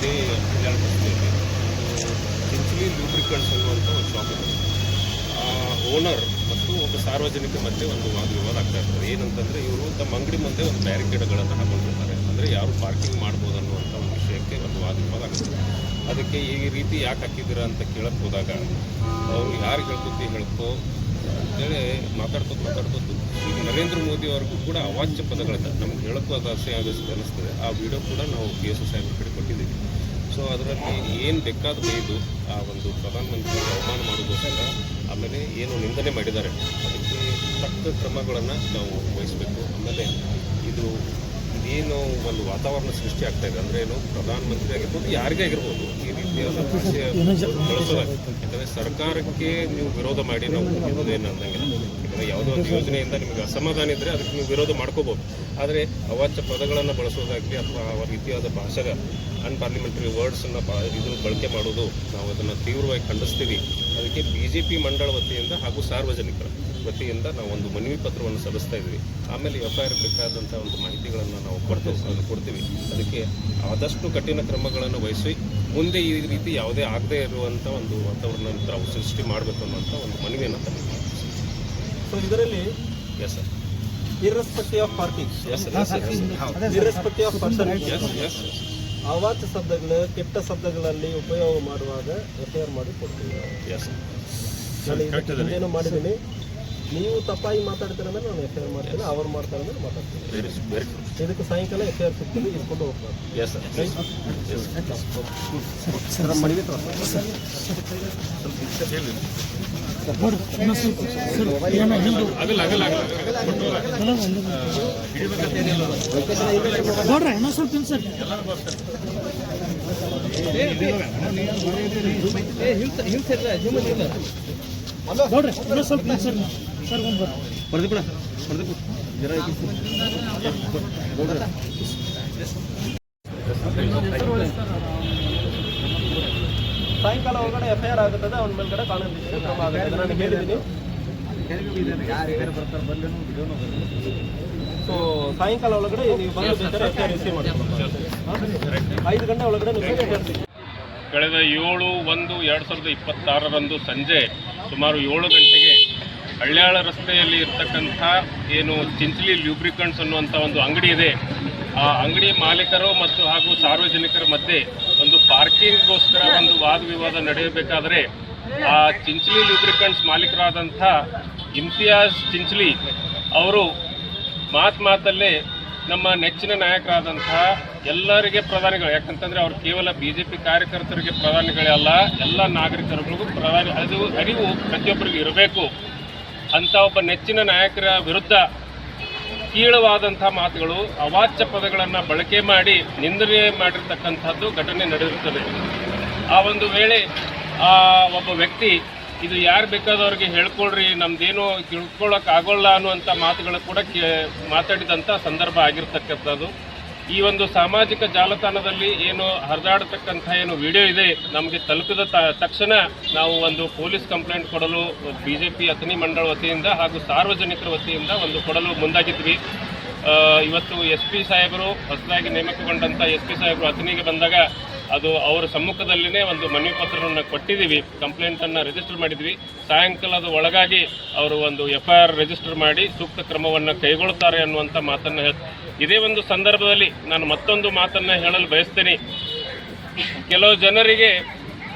ಇದೇ ಕಲ್ಯಾಣ ರಸ್ತೆಯಲ್ಲಿ ಚಿಂಚಲಿ ಲೂಬ್ರಿಕೆಂಟ್ಸ್ ಅನ್ನುವಂಥ ಒಂದು ಶಾಪ್ ಇದೆ. ಓನರ್ ಮತ್ತು ಒಬ್ಬ ಸಾರ್ವಜನಿಕ ಮಧ್ಯೆ ಒಂದು ವಾದ ವಿವಾದ ಆಗ್ತಾ ಇರ್ತದೆ. ಏನಂತಂದರೆ ಇವರು ತಮ್ಮ ಅಂಗಡಿ ಮುಂದೆ ಒಂದು ಬ್ಯಾರಿಕೇಡ್ಗಳನ್ನು ಹಾಕೊಂಡಿರ್ತಾರೆ. ಅಂದರೆ ಯಾರು ಪಾರ್ಕಿಂಗ್ ಮಾಡ್ಬೋದು ಅನ್ನುವಂಥ ಒಂದು ವಿಷಯಕ್ಕೆ ಒಂದು ವಾದ ವಿವಾದ ಆಗುತ್ತೆ. ಅದಕ್ಕೆ ಈ ರೀತಿ ಯಾಕೆ ಹಾಕಿದ್ದೀರಾ ಅಂತ ಕೇಳಕ್ಕೆ ಹೋದಾಗ ಅವರು ಯಾರು ಹೇಳ್ಕೋ ಅಂತೇಳಿ ಮಾತಾಡ್ಕೋತ ಈಗ ನರೇಂದ್ರ ಮೋದಿ ಅವ್ರಿಗೂ ಕೂಡ ಅವಾಚ್ಯ ಪದಗಳಿಂದ ನಮ್ಗೆ ಹೇಳೋಕ್ಕೂ ಅದು ಅನಿಸ್ತದೆ. ಆ ವಿಡಿಯೋ ಕೂಡ ನಾವು PSO ಸಾಹೇಬ್ರ ಕಡೆ ಕೊಟ್ಟಿದ್ದೀವಿ. ಸೊ ಅದರಲ್ಲಿ ಏನು ಬೇಕಾದ ಬೈದು ಆ ಒಂದು ಪ್ರಧಾನಮಂತ್ರಿ ಅವಮಾನ ಮಾಡೋದಕ್ಕೋಸ್ಕರ ಆಮೇಲೆ ಏನು ನಿಂದನೆ ಮಾಡಿದ್ದಾರೆ ಅದಕ್ಕೆ ತಕ್ಕ ಕ್ರಮಗಳನ್ನು ನಾವು ವಹಿಸಬೇಕು. ಆಮೇಲೆ ಇದೇನು ಒಂದು ವಾತಾವರಣ ಸೃಷ್ಟಿ ಆಗ್ತಾ ಇದೆ ಅಂದರೆ ಏನು ಪ್ರಧಾನಮಂತ್ರಿ ಆಗಿರ್ಬೋದು ಯಾರಿಗೇ ಆಗಿರ್ಬೋದು ಈ ರೀತಿಯಾದ ಬಳಸೋದಾಗಿ. ಯಾಕಂದರೆ ಸರ್ಕಾರಕ್ಕೆ ನೀವು ವಿರೋಧ ಮಾಡಿ ನಾವು ಏನು ಅಂದಂಗಿಲ್ಲ. ಯಾಕಂದರೆ ಯಾವುದೋ ಒಂದು ಯೋಜನೆಯಿಂದ ನಿಮಗೆ ಅಸಮಾಧಾನ ಇದ್ದರೆ ಅದಕ್ಕೆ ನೀವು ವಿರೋಧ ಮಾಡ್ಕೋಬೋದು. ಆದರೆ ಅವಾಚ್ಯ ಪದಗಳನ್ನು ಬಳಸೋದಾಗಲಿ ಅಥವಾ ಆ ರೀತಿಯಾದ ಭಾಷೆಗ ಅನ್ಪಾರ್ಲಿಮೆಂಟರಿ ವರ್ಡ್ಸನ್ನು ಇದನ್ನು ಬಳಕೆ ಮಾಡೋದು ನಾವು ಅದನ್ನು ತೀವ್ರವಾಗಿ ಖಂಡಿಸ್ತೀವಿ. ಅದಕ್ಕೆ BJP ಮಂಡಳ ವತಿಯಿಂದ ಹಾಗೂ ಸಾರ್ವಜನಿಕರ ವತಿಯಿಂದ ನಾವು ಒಂದು ಮನವಿ ಪತ್ರವನ್ನು ಸಲ್ಲಿಸ್ತಾ ಇದ್ವಿ. ಆಮೇಲೆ FIR ಬೇಕಾದಂಥ ಒಂದು ಮಾಹಿತಿಗಳನ್ನು ನಾವು ಕೊಡ್ತೀವಿ. ಅದಕ್ಕೆ ಆದಷ್ಟು ಕಠಿಣ ಕ್ರಮಗಳನ್ನು ವಹಿಸಿ ಮುಂದೆ ಈ ರೀತಿ ಯಾವುದೇ ಆಗದೇ ಇರುವಂಥ ಒಂದು ವಾತಾವರಣ ನಾವು ಸೃಷ್ಟಿ ಮಾಡಬೇಕು ಅನ್ನೋಂಥ ಒಂದು ಮನವಿಯನ್ನು ತಂದಿದ್ದೀವಿ. ಸೊ ಇದರಲ್ಲಿ yes sir, irrespective of parking, irrespective of person, ಅವಾಚ್ಯ ಶಬ್ದಗಳು ಕೆಟ್ಟ ಶಬ್ದಗಳಲ್ಲಿ ಉಪಯೋಗ ಮಾಡುವಾಗ FIR ಮಾಡಿ ಕೊಡ್ತೀವಿ. ನಾನು ಇದಕ್ಕೇನು ಮಾಡಿದ್ದೀನಿ, ನೀವು ತಪ್ಪಾಗಿ ಮಾತಾಡ್ತೀರ ಅಂದ್ರೆ ನಾನು FIR ಮಾಡ್ತೀನಿ, ಅವ್ರು ಮಾಡ್ತಾರೆ ಅಂದ್ರೆ ಮಾತಾಡ್ತೀನಿ. ಇದಕ್ಕೆ ಸಾಯಂಕಾಲ FIR ಸಿಗ್ತೀವಿ, ಇಸ್ಕೊಂಡು ಹೋಗ್ತಾರೆ. ಸಾಯಂಕಾಲ ಒಳಗಡೆ FIR ಆಗುತ್ತದೆ, ಅವನ ಮೇಲ್ಗಡೆ ಕಾನೂನು ಕ್ರಮ ಆಗುತ್ತೆ. ನಾನು ಹೇಳಿದ್ದೀನಿ. ಸೊ ಸಾಯಂಕಾಲ ಒಳಗಡೆ ನೀವು ಬಂದು ಬೇಕಾದ್ರೆ FIR ರಿಸೀವ್ ಮಾಡಿ 5 ಗಂಟೆ ಒಳಗಡೆ ನೀವು ಹೇಳ್ತೀವಿ. ಕಳೆದ 7/1/2026 ಸಂಜೆ ಸುಮಾರು 7 ಗಂಟೆಗೆ ಹಳ್ಯಾಳ ರಸ್ತೆಯಲ್ಲಿ ಇರ್ತಕ್ಕಂಥ ಏನು ಚಿಂಚಲಿ ಲೂಬ್ರಿಕೆಂಟ್ಸ್ ಅನ್ನುವಂಥ ಒಂದು ಅಂಗಡಿ ಇದೆ. ಆ ಅಂಗಡಿ ಮಾಲೀಕರು ಮತ್ತು ಹಾಗೂ ಸಾರ್ವಜನಿಕರ ಮಧ್ಯೆ ಒಂದು ಪಾರ್ಕಿಂಗ್ಗೋಸ್ಕರ ಒಂದು ವಾದ ವಿವಾದ ನಡೆಯಬೇಕಾದರೆ ಆ ಚಿಂಚಲಿ ಲೂಬ್ರಿಕೆಂಟ್ಸ್ ಮಾಲೀಕರಾದಂಥ ಇಮ್ತಿಯಾಜ್ ಚಿಂಚಲಿ ಅವರು ಮಾತಲ್ಲೇ ನಮ್ಮ ನೆಚ್ಚಿನ ನಾಯಕರಾದಂಥ ಎಲ್ಲರಿಗೆ ಪ್ರಧಾನಿಗಳು, ಯಾಕಂತಂದರೆ ಅವರು ಕೇವಲ BJP ಕಾರ್ಯಕರ್ತರಿಗೆ ಪ್ರಧಾನಿಗಳೇ ಅಲ್ಲ, ಎಲ್ಲ ನಾಗರಿಕರಿಗೂ ಪ್ರಧಾನಿ ಅದು ಅರಿವು ಪ್ರತಿಯೊಬ್ಬರಿಗೂ ಇರಬೇಕು ಅಂತ ಒಬ್ಬ ನೆಚ್ಚಿನ ನಾಯಕರ ವಿರುದ್ಧ ಕೀಳವಾದಂಥ ಮಾತುಗಳು, ಅವಾಚ್ಯ ಪದಗಳನ್ನು ಬಳಕೆ ಮಾಡಿ ನಿಂದನೆ ಮಾಡಿರ್ತಕ್ಕಂಥದ್ದು ಘಟನೆ ನಡೆದಿರುತ್ತದೆ. ಆ ಒಂದು ವೇಳೆ ಆ ಒಬ್ಬ ವ್ಯಕ್ತಿ ಇದು ಯಾರು ಬೇಕಾದವ್ರಿಗೆ ಹೇಳ್ಕೊಳ್ರಿ, ನಮ್ದೇನು ತಿಳ್ಕೊಳ್ಳೋಕ್ಕಾಗೋಲ್ಲ ಅನ್ನುವಂಥ ಮಾತುಗಳು ಕೂಡ ಮಾತಾಡಿದಂಥ ಸಂದರ್ಭ ಆಗಿರ್ತಕ್ಕಂಥದ್ದು. ಈ ಒಂದು ಸಾಮಾಜಿಕ ಜಾಲತಾಣದಲ್ಲಿ ಏನು ಹರಿದಾಡತಕ್ಕಂಥ ಏನು ವಿಡಿಯೋ ಇದೆ ನಮಗೆ ತಲುಪಿದ ತಕ್ಷಣ ನಾವು ಒಂದು ಪೊಲೀಸ್ ಕಂಪ್ಲೇಂಟ್ ಕೊಡಲು BJP ಅಥಣಿ ಮಂಡಳ ವತಿಯಿಂದ ಹಾಗೂ ಸಾರ್ವಜನಿಕರ ವತಿಯಿಂದ ಒಂದು ಕೊಡಲು ಮುಂದಾಗಿದ್ವಿ. ಇವತ್ತು SP ಸಾಹೇಬರು ಹೊಸದಾಗಿ ನೇಮಕಗೊಂಡಂಥ SP ಸಾಹೇಬರು ಅಥಣಿಗೆ ಬಂದಾಗ ಅದು ಅವರ ಸಮ್ಮುಖದಲ್ಲಿನೇ ಒಂದು ಮನವಿ ಪತ್ರವನ್ನು ಕೊಟ್ಟಿದ್ದೀವಿ, ಕಂಪ್ಲೇಂಟನ್ನು ರಿಜಿಸ್ಟರ್ ಮಾಡಿದ್ವಿ. ಸಾಯಂಕಾಲದ ಒಳಗಾಗಿ ಅವರು ಒಂದು FIR ರಿಜಿಸ್ಟರ್ ಮಾಡಿ ಸೂಕ್ತ ಕ್ರಮವನ್ನು ಕೈಗೊಳ್ಳುತ್ತಾರೆ ಅನ್ನುವಂಥ ಮಾತನ್ನು ಇದೇ ಒಂದು ಸಂದರ್ಭದಲ್ಲಿ ನಾನು ಮತ್ತೊಂದು ಮಾತನ್ನು ಹೇಳಲು ಬಯಸ್ತೇನೆ. ಕೆಲವು ಜನರಿಗೆ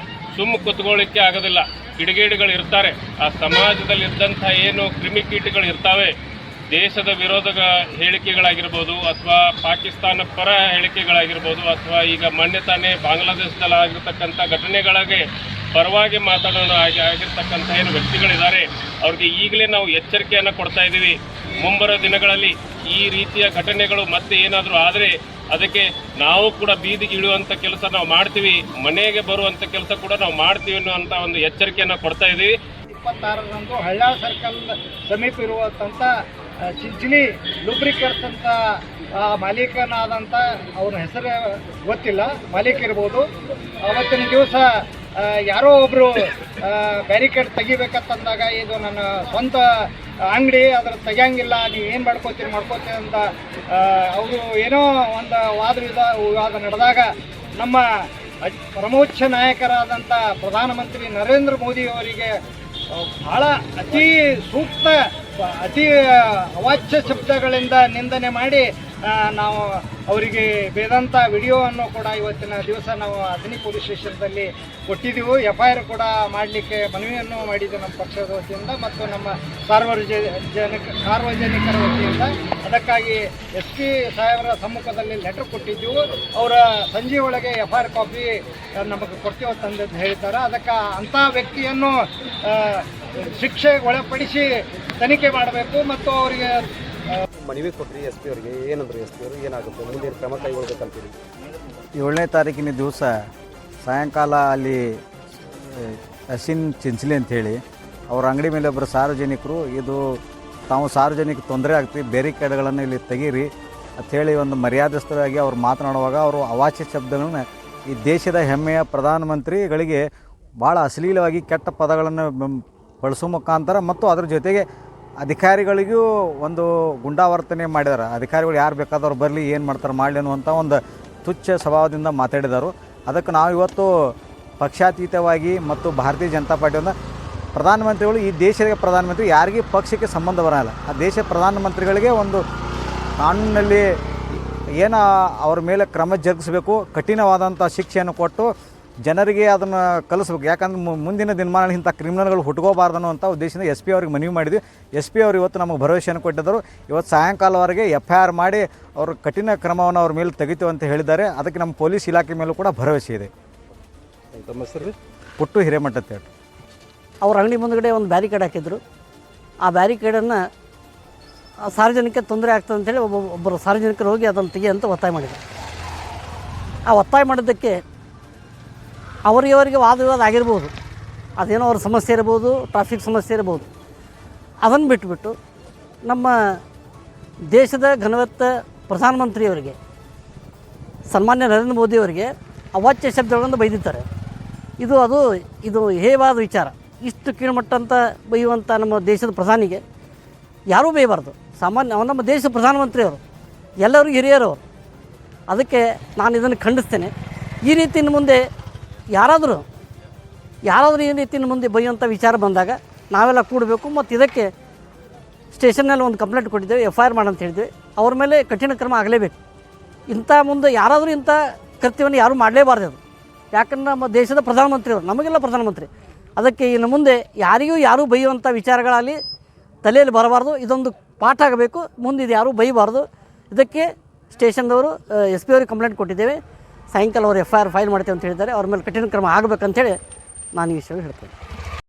ಕೂತ್ಕೊಳ್ಳಿಕ್ಕೆ ಆಗೋದಿಲ್ಲ, ಕಿಡಿಗೇಡಿಗಳು ಇರ್ತಾರೆ. ಆ ಸಮಾಜದಲ್ಲಿದ್ದಂಥ ಏನು ಕ್ರಿಮಿಕೀಟಗಳು ಇರ್ತಾವೆ, ದೇಶದ ವಿರೋಧ ಹೇಳಿಕೆಗಳಾಗಿರ್ಬೋದು ಅಥವಾ ಪಾಕಿಸ್ತಾನ ಪರ ಹೇಳಿಕೆಗಳಾಗಿರ್ಬೋದು ಅಥವಾ ಈಗ ಮೊನ್ನೆ ತಾನೇ ಬಾಂಗ್ಲಾದೇಶದಲ್ಲಿ ಆಗಿರ್ತಕ್ಕಂಥ ಘಟನೆಗಳಿಗೆ ಪರವಾಗಿ ಮಾತಾಡೋಣ ಆಗಿರ್ತಕ್ಕಂಥ ಏನು ವ್ಯಕ್ತಿಗಳಿದ್ದಾರೆ ಅವ್ರಿಗೆ ಈಗಲೇ ನಾವು ಎಚ್ಚರಿಕೆಯನ್ನು ಕೊಡ್ತಾ ಇದ್ದೀವಿ. ಮುಂಬರೋ ದಿನಗಳಲ್ಲಿ ಈ ರೀತಿಯ ಘಟನೆಗಳು ಮತ್ತೆ ಏನಾದರೂ ಆದರೆ ಅದಕ್ಕೆ ನಾವು ಕೂಡ ಬೀದಿಗೆ ಇಳುವಂಥ ಕೆಲಸ ನಾವು ಮಾಡ್ತೀವಿ, ಮನೆಗೆ ಬರುವಂಥ ಕೆಲಸ ಕೂಡ ನಾವು ಮಾಡ್ತೀವಿ ಅನ್ನುವಂಥ ಒಂದು ಎಚ್ಚರಿಕೆಯನ್ನು ಕೊಡ್ತಾ ಇದ್ದೀವಿ. 26ರಂದು ಹಳ್ಯಾಳ ಸರ್ಕಲ್ ಸಮೀಪ ಇರುವಂಥ ಚಿಂಚಲಿ ಲೂಬ್ರಿಕೆಂಟ್ಸ್ ಅಂತ ಮಾಲೀಕನಾದಂಥ ಅವನ ಹೆಸರು ಗೊತ್ತಿಲ್ಲ, ಮಾಲೀಕ ಇರ್ಬೋದು. ಅವತ್ತಿನ ದಿವಸ ಯಾರೋ ಒಬ್ಬರು ಬ್ಯಾರಿಕೇಡ್ ತೆಗಿಬೇಕಂತಂದಾಗ ಇದು ನನ್ನ ಸ್ವಂತ ಅಂಗಡಿ, ಅದ್ರ ತೆಗಿಯಂಗಿಲ್ಲ, ನೀವು ಏನು ಮಾಡ್ಕೋತೀರಿ ಅಂತ ಅವರು ಏನೋ ಒಂದು ವಿವಾದ ನಡೆದಾಗ ನಮ್ಮ ಪರಮೋಚ್ಚ ನಾಯಕರಾದಂಥ ಪ್ರಧಾನಮಂತ್ರಿ ನರೇಂದ್ರ ಮೋದಿಯವರಿಗೆ ಭಾಳ ಅತಿ ಸೂಕ್ತ ಅತಿ ಅವಾಚ್ಯ ಶಬ್ದಗಳಿಂದ ನಿಂದನೆ ಮಾಡಿ ನಾವು ಅವರಿಗೆ ಬೇದಂಥ ವಿಡಿಯೋವನ್ನು ಕೂಡ ಇವತ್ತಿನ ದಿವಸ ನಾವು ಅಥಣಿ ಪೊಲೀಸ್ ಸ್ಟೇಷನ್ದಲ್ಲಿ ಕೊಟ್ಟಿದ್ದೆವು. FIR ಕೂಡ ಮಾಡಲಿಕ್ಕೆ ಮನವಿಯನ್ನು ಮಾಡಿದ್ದು ನಮ್ಮ ಪಕ್ಷದ ವತಿಯಿಂದ ಮತ್ತು ನಮ್ಮ ಸಾರ್ವಜನಿಕರ ವತಿಯಿಂದ. ಅದಕ್ಕಾಗಿ SP ಸಾಹೇಬರ ಸಮ್ಮುಖದಲ್ಲಿ ಲೆಟರ್ ಕೊಟ್ಟಿದ್ದೆವು. ಅವರ ಸಂಜೆ ಒಳಗೆ FIR ಕಾಪಿ ನಮಗೆ ಕೊಡ್ತೀವಿ ಅಂತಂದು ಹೇಳಿದ್ದಾರೆ. ಅದಕ್ಕೆ ಅಂಥ ವ್ಯಕ್ತಿಯನ್ನು ಶಿಕ್ಷೆಗೆ ಒಳಪಡಿಸಿ ತನಿಖೆ ಮಾಡಬೇಕು ಮತ್ತು ಅವರಿಗೆ ಮನವಿ ಕೊಟ್ಟರಿ SP ಅವರಿಗೆ. ಏನಂದ್ರು SP ಅವರು, ಏನಾಗುತ್ತೆ ಮುಂದಿನ ಕ್ರಮ ಕೈಗೊಳ್ಬೇಕಂತೀರಿ? 7ನೇ ತಾರೀಕಿನ ದಿವಸ ಸಾಯಂಕಾಲ ಅಲ್ಲಿ ಅಸಿನ್ ಚಿಂಚಲಿ ಅಂಥೇಳಿ ಅವ್ರ ಅಂಗಡಿ ಮೇಲೆ ಒಬ್ಬರು ಸಾರ್ವಜನಿಕರು ಇದು ತಾವು ಸಾರ್ವಜನಿಕ ತೊಂದರೆ ಆಗ್ತೀವಿ, ಬ್ಯಾರಿಕೇಡ್ಗಳನ್ನು ಇಲ್ಲಿ ತೆಗೀರಿ ಅಂಥೇಳಿ ಒಂದು ಮರ್ಯಾದಸ್ಥರಾಗಿ ಅವ್ರು ಮಾತನಾಡುವಾಗ ಅವರು ಅವಾಚ್ಯ ಶಬ್ದಗಳನ್ನ ಈ ದೇಶದ ಹೆಮ್ಮೆಯ ಪ್ರಧಾನಮಂತ್ರಿಗಳಿಗೆ ಭಾಳ ಅಶ್ಲೀಲವಾಗಿ ಕೆಟ್ಟ ಪದಗಳನ್ನು ಬಳಸೋ ಮುಖಾಂತರ ಮತ್ತು ಅದ್ರ ಜೊತೆಗೆ ಅಧಿಕಾರಿಗಳಿಗೂ ಒಂದು ಗುಂಡಾವರ್ತನೆ ಮಾಡಿದ್ದಾರೆ. ಅಧಿಕಾರಿಗಳು ಯಾರು ಬೇಕಾದವ್ರು ಬರಲಿ, ಏನು ಮಾಡ್ತಾರೆ ಮಾಡಲಿ ಅನ್ನುವಂಥ ಒಂದು ತುಚ್ಛ ಸ್ವಭಾವದಿಂದ ಮಾತಾಡಿದರು. ಅದಕ್ಕೆ ನಾವು ಇವತ್ತು ಪಕ್ಷಾತೀತವಾಗಿ ಮತ್ತು ಭಾರತೀಯ ಜನತಾ ಪಾರ್ಟಿಯಿಂದ ಪ್ರಧಾನಮಂತ್ರಿಗಳು ಈ ದೇಶದ ಪ್ರಧಾನಮಂತ್ರಿ ಯಾರಿಗೂ ಪಕ್ಷಕ್ಕೆ ಸಂಬಂಧ ಬರೋಲ್ಲ. ಆ ದೇಶ ಪ್ರಧಾನಮಂತ್ರಿಗಳಿಗೆ ಒಂದು ಕಾನೂನಿನಲ್ಲಿ ಏನು ಅವ್ರ ಮೇಲೆ ಕ್ರಮ ಜರುಗಿಸಬೇಕು, ಕಠಿಣವಾದಂಥ ಶಿಕ್ಷೆಯನ್ನು ಕೊಟ್ಟು ಜನರಿಗೆ ಅದನ್ನು ಕಲಿಸ್ಬೇಕು. ಯಾಕಂದ್ರೆ ಮುಂದಿನ ದಿನಮಾನಗಳಲ್ಲಿ ಇಂಥ ಕ್ರಿಮಿನಲ್ಗಳು ಹುಟ್ಕೋಬಾರ್ದು ಅನ್ನೋಂಥ ಉದ್ದೇಶದಿಂದ SP ಅವ್ರಿಗೆ ಮನವಿ ಮಾಡಿದ್ವಿ. SP ಅವರು ಇವತ್ತು ನಮಗೆ ಭರವಸೆಯನ್ನು ಕೊಟ್ಟಿದ್ದರು. ಇವತ್ತು ಸಾಯಂಕಾಲವರೆಗೆ FIR ಮಾಡಿ ಅವರು ಕಠಿಣ ಕ್ರಮವನ್ನು ಅವ್ರ ಮೇಲೆ ತೆಗಿತೀವಿ ಅಂತ ಹೇಳಿದ್ದಾರೆ. ಅದಕ್ಕೆ ನಮ್ಮ ಪೊಲೀಸ್ ಇಲಾಖೆ ಮೇಲೂ ಕೂಡ ಭರವಸೆ ಇದೆ. ತಮ್ಮ ಹೆಸರು? ಪುಟ್ಟು ಹಿರೇಮಠ ಅಂತ ಹೇಳಿ. ಅವ್ರ ಅಂಗಡಿ ಮುಂದುಗಡೆ ಒಂದು ಬ್ಯಾರಿಕೇಡ್ ಹಾಕಿದ್ರು. ಆ ಬ್ಯಾರಿಕೇಡನ್ನು ಸಾರ್ವಜನಿಕ ತೊಂದರೆ ಆಗ್ತದೆ ಅಂತೇಳಿ ಒಬ್ಬರು ಸಾರ್ವಜನಿಕರು ಹೋಗಿ ಅದನ್ನು ತೆಗಿ ಅಂತ ಒತ್ತಾಯ ಮಾಡಿದರು. ಆ ಒತ್ತಾಯ ಮಾಡಿದ್ದಕ್ಕೆ ಅವರಿಗೆ ವಾದ ವಿವಾದ ಆಗಿರ್ಬೋದು, ಅದೇನೋ ಅವ್ರ ಸಮಸ್ಯೆ ಇರ್ಬೋದು, ಟ್ರಾಫಿಕ್ ಸಮಸ್ಯೆ ಇರ್ಬೋದು. ಅದನ್ನು ಬಿಟ್ಟುಬಿಟ್ಟು ನಮ್ಮ ದೇಶದ ಘನವತ್ತ ಪ್ರಧಾನಮಂತ್ರಿಯವರಿಗೆ, ಸನ್ಮಾನ್ಯ ನರೇಂದ್ರ ಮೋದಿಯವರಿಗೆ ಅವಾಚ್ಯ ಶಬ್ದಗಳನ್ನು ಬೈದಿದ್ದಾರೆ. ಇದು ಹೇವಾದ ವಿಚಾರ. ಇಷ್ಟು ಕೀಳ್ಮಟ್ಟ ಅಂತ ಬೈಯುವಂಥ ನಮ್ಮ ದೇಶದ ಪ್ರಧಾನಿಗೆ ಯಾರೂ ಬೈಯಬಾರ್ದು. ಸಾಮಾನ್ಯ ನಮ್ಮ ದೇಶದ ಪ್ರಧಾನಮಂತ್ರಿಯವರು ಎಲ್ಲರಿಗೂ ಹಿರಿಯರವರು. ಅದಕ್ಕೆ ನಾನು ಇದನ್ನು ಖಂಡಿಸ್ತೇನೆ. ಈ ರೀತಿ ಇನ್ನು ಮುಂದೆ ಯಾರಾದರೂ ಈ ರೀತಿಯ ಮುಂದೆ ಬೈಯುವಂಥ ವಿಚಾರ ಬಂದಾಗ ನಾವೆಲ್ಲ ಕೂಡಬೇಕು. ಮತ್ತು ಇದಕ್ಕೆ ಸ್ಟೇಷನ್ನಲ್ಲಿ ಒಂದು ಕಂಪ್ಲೇಂಟ್ ಕೊಟ್ಟಿದ್ದೇವೆ, FIR ಮಾಡಂತ ಹೇಳಿದ್ವಿ. ಅವ್ರ ಮೇಲೆ ಕಠಿಣ ಕ್ರಮ ಆಗಲೇಬೇಕು. ಮುಂದೆ ಯಾರಾದರೂ ಇಂಥ ಕೃತ್ಯವನ್ನು ಯಾರೂ ಮಾಡಲೇಬಾರ್ದು. ಅದು ಯಾಕಂದ್ರೆ ನಮ್ಮ ದೇಶದ ಪ್ರಧಾನಮಂತ್ರಿಯವರು, ನಮಗೆಲ್ಲ ಪ್ರಧಾನಮಂತ್ರಿ. ಅದಕ್ಕೆ ಇನ್ನು ಮುಂದೆ ಯಾರೂ ಬೈಯುವಂಥ ವಿಚಾರಗಳಲ್ಲಿ ತಲೆಯಲ್ಲಿ ಬರಬಾರ್ದು. ಇದೊಂದು ಪಾಠ ಆಗಬೇಕು. ಮುಂದೆ ಇದು ಯಾರೂ ಬೈಯಬಾರ್ದು. ಇದಕ್ಕೆ ಸ್ಟೇಷನ್ದವರು SP ಅವ್ರಿಗೆ ಕಂಪ್ಲೇಂಟ್ ಕೊಟ್ಟಿದ್ದೇವೆ. ಸಾಯಂಕಾಲ ಅವರು FIR ಫೈಲ್ ಮಾಡ್ತೇವೆ ಅಂತ ಹೇಳಿದ್ದಾರೆ. ಅವ್ರ ಮೇಲೆ ಕಠಿಣ ಕ್ರಮ ಆಗಬೇಕಂತೇಳಿ ನಾನು ಈ ವಿಷಯ ಹೇಳ್ತೇನೆ.